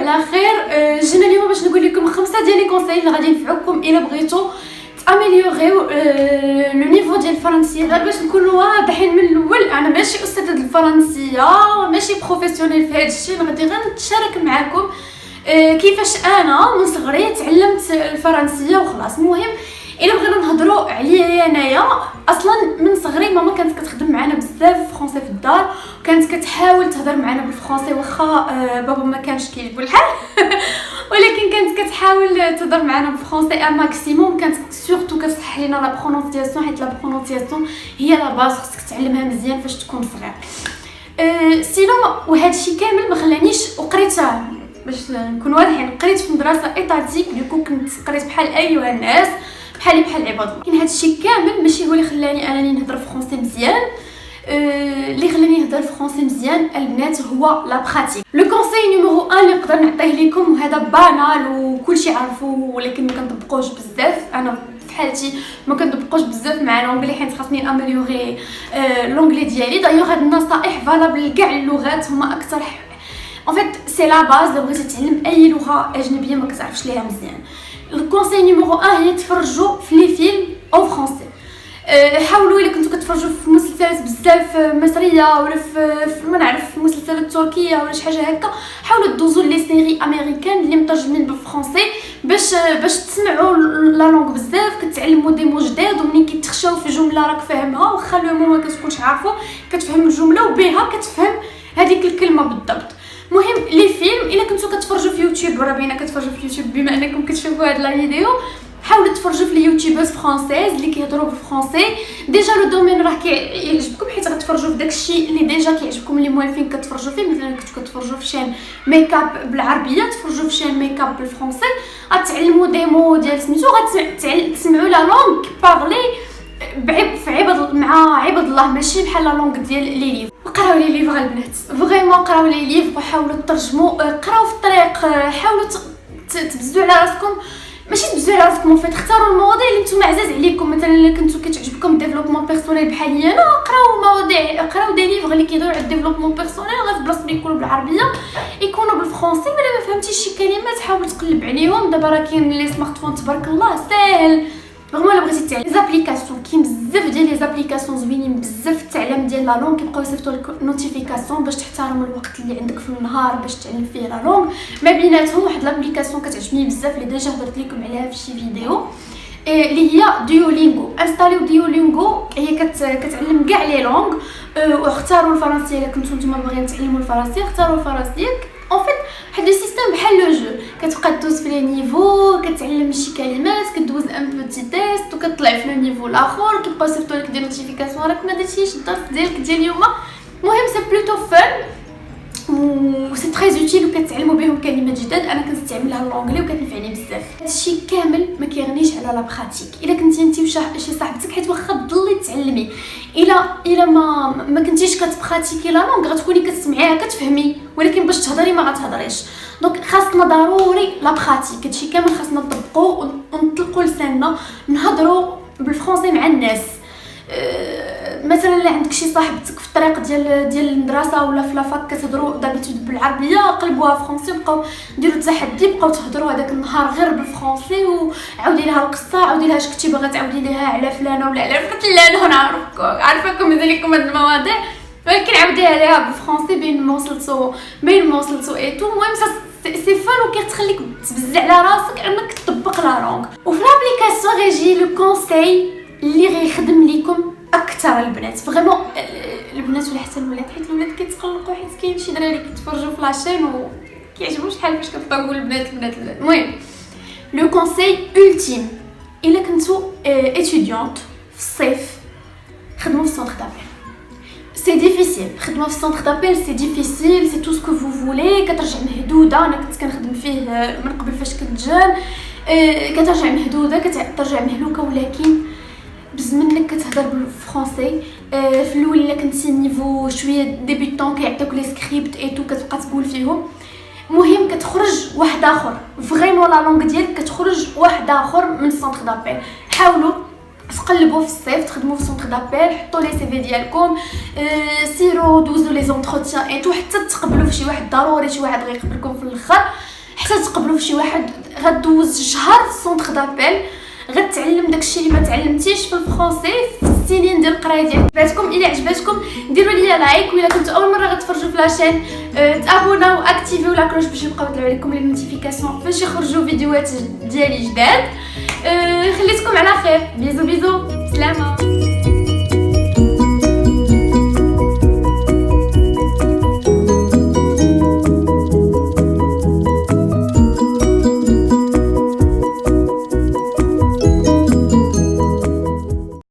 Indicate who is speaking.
Speaker 1: على خير. جينا اليوم باش نقول لكم 5 ديال لي كونساي اللي غادي ينفعوكم الا بغيتو تاميليوريو لو نيفو ديال الفرنسيه. غير باش نكونوا واضحين من الاول، انا ماشي استاذه الفرنسيه، ماشي بروفيسيونيل في هذا الشيء. غادي غير نتشارك معكم كيفاش انا من صغري تعلمت الفرنسيه وخلاص. المهم الا بغينا نهضروا عليا انايا، اصلا من صغري ماما كانت كتخدم معنا بزاف فرونسي في الدار، وكانت كتحاول تهضر معنا بالفرنسي واخا بابا ما كانش كيجبو الحال ولكن كانت كتحاول تهضر معنا بالفرنسي ان ماكسيموم. كانت سورتو كتصحح لنا لا برونونسياسيون، حيت لا برونونسياسيون هي لا باز، خصك تعلمها مزيان فاش تكون صغير. سينو وهذا الشيء كامل ما خلانيش وقريت، باش نكون واضحين، قريت في مدرسه ايطاليك، ديكو كنت قريت بحال ايها الناس، بحال عباد الله. لكن هذا الشيء كامل ماشي هو اللي خلاني انني نهضر فرونسي مزيان. اللي خلاني نهضر فرونسي مزيان البنات هو لا براتيك. لو كونساي نيميرو 1 اللي نقدر نعطيه لكم، وهذا بانال وكلشي عارفوه ولكن ما كنطبقوش بزاف. انا في حالتي ما كنطبقوش بزاف مع لونجلي، حيت خاصني ناميليوري لونجلي ديالي. دايوغ هاد النصائح فالابل لكاع اللغات، هما اكثر ان فيت سي لا باز. لو بغيتي تعلم اي لغه اجنبيه ما كتعرفش ليها مزيان، الكونساي نيميرو 1 هي تفرجوا في لي فيلم او فرونسي. حاولوا الا كنتو كتفرجوا في مسلسلات بزاف مصريه ولا في ما نعرف مسلسلات تركيه ولا شي حاجه هكا، حاولوا دوزوا لي سيري امريكان اللي مترجمين بالفرنسي باش تسمعوا لا لونغ بزاف، كتعلموا دي مو جداد. ومنين كيتخشاو في جمله راك فاهمها، واخا لو مو ما كتكونش عارفو كتفهم الجمله وبها كتفهم هذيك الكلمه بالضبط. مهم لي فيلم الا كنتو كتفرجوا في يوتيوب، راه بينا كتفرجوا في يوتيوب بما انكم كتشوفوا هاد لا فيديو، حاولوا تفرجوا في اليوتيوبرز فرونسيز اللي كيهضروا بالفرنسي. ديجا لو دومين راه كيعجبكم، حيت غتفرجوا في داكشي اللي ديجا كيعجبكم، اللي موالفين كتفرجوا فيه. مثلا كنتو كتفرجوا في شان ميكاب بالعربيه، تفرجوا في شان ميكاب بالفرنسي، غتعلموا دي مو ديال سميتو، غتسمعوا لا لونغ بارلي في عباد الله، ماشي بحال لا لونغ ديال لي ليف. قراو لي ليفغ البنات، فريمون قراو لي ليفغ وحاولوا ترجموا، قراو في الطريق، حاولوا تبزوا على راسكم، ماشي تبزوا على راسكم، فيت اختاروا المواضيع اللي نتوما عزاز عليكم. مثلا الا كنتو كتعجبكم ديفلوبمون بيرسونيل بحال انا، قراو مواضيع، قراو دي ليفغ اللي كيدويو على الديفلوبمون بيرسونيل، غير في بلاصه يكونوا بالعربيه يكونوا بالفرنسي. ولا ما فهمتيش شي كلمات حاول تقلب عليهم. دابا راه كاين لي سمارت فون تبارك الله ساهل. فريمون الا بغيتي تعلم زابليكاسيون، كاين بزاف ديال لي زابليكاسيون زوينين بزاف في التعلم ديال لا لونغ، كيبقاو يصيفطوا لك نوتيفيكاسيون باش تحترم الوقت اللي عندك في النهار باش تعلم فيه لا لونغ. ما بيناتهم واحد لابليكاسيون كتعجبني بزاف اللي ديجا هضرت لكم عليها في شي فيديو، اللي هي ديولينغو. انستاليو ديولينغو، هي كتعلم كاع لي لونغ. واختاروا الفرنسيه الا كنتو نتوما باغيين تعلموا الفرنسيه، اختاروا الفرنسيه. اون فيت واحد لو سيستيم بحال لو جو، كتبقى دوز في لي نيفو، كتعلم شي كلمات، كدوز ان بوتي تيست وكتطلع في لو نيفو الاخر، كيبقاو يصيفطوا لك دي نوتيفيكاسيون راك ما درتيش الدرس ديالك ديال اليوم. المهم سي بلوتو فن و سي تري اوتيل، وكتعلموا بهم كلمات جداد. انا كنستعملها اللونجلي وكتنفعني بزاف. هادشي كامل ما كيغنيش على لا براتيك. الا كنتي انت وشي صاحبتك، حيت واخا تضلي تعلمي، الا ما كنتيش كتبراتيكي لا لونغ غتكوني كتسمعيها كتفهمي، ولكن باش تهضري ما غتهضريش. دونك خاصنا ضروري لا براتيك. هادشي كامل خاصنا نطبقوا ونطلقوا لساننا، نهضروا بالفرنسي مع الناس. مثلا الا عندك شي صاحبتك في الطريق ديال المدرسه ولا في لافاك كتهضروا دابيتود بالعربيه، قلبوها فرونسي وبقاو ديروا تحدي، بقاو تهضروا هذاك النهار غير بالفرنسي، وعاودي لها القصه، عاودي لها اش كنتي باغا تعاودي لها على فلانه ولا على فلانه. انا عارفاكم مازال لكم هاد المواضيع، ولكن عاوديها لها بالفرنسي بين ما وصلتو ايتو. المهم سي فان وكتخليك تبزع على راسك انك تطبق لا لونغ. وفي لابليكاسيون غيجي لو كونساي اللي غيخدم لكم اكثر البنات. فريمون البنات ولا حتى الولاد، حيت الولاد كيتقلقوا حيت كاين شي دراري كيتفرجوا في لاشين وكيعجبوش شحال فاش كتبقى نقول البنات. المهم لو كونساي التيم، الا كنتو اتيديونت في الصيف، خدموا في السونتر دابيل. سي ديفيسيل، خدمه في السونتر دابيل سي ديفيسيل، سي تو سكو فو فولي. كترجع مهدوده، انا كنت كنخدم فيه من قبل فاش كنت جان. كترجع مهدوده، كترجع مهلوكه، ولكن بز منك كتهضر بالفرنسي. في الاول الا كنتي نيفو شويه ديبيتون كيعطيوك لي سكريبت ايتو كتبقى تقول فيهم. المهم كتخرج واحد اخر، فريمون لا لونغ ديالك كتخرج واحد اخر من السونتر دابيل. حاولوا تقلبوا في الصيف تخدموا في سونتر دابيل، حطوا لي سي في ديالكم، سيروا دوزوا لي زونتروتيان ايتو حتى تقبلوا في شي واحد ضروري، شي واحد غيقبلكم في الاخر. حتى تقبلوا في شي واحد غدوز شهر في سونتر دابيل غتعلم داكشي اللي ما تعلمتيش في الفرنسي في السنين ديال القرايه ديالك. عجبتكم الى عجبتكم ديروا لي لايك، ولا كنتو اول مره غتفرجوا في لاشين تابوناو واكتيفيو لا كلوش باش يبقاو يطلعوا لكم لي نوتيفيكاسيون فاش يخرجوا فيديوهات ديالي جداد. خليتكم على خير، بيزو بيزو، سلامه.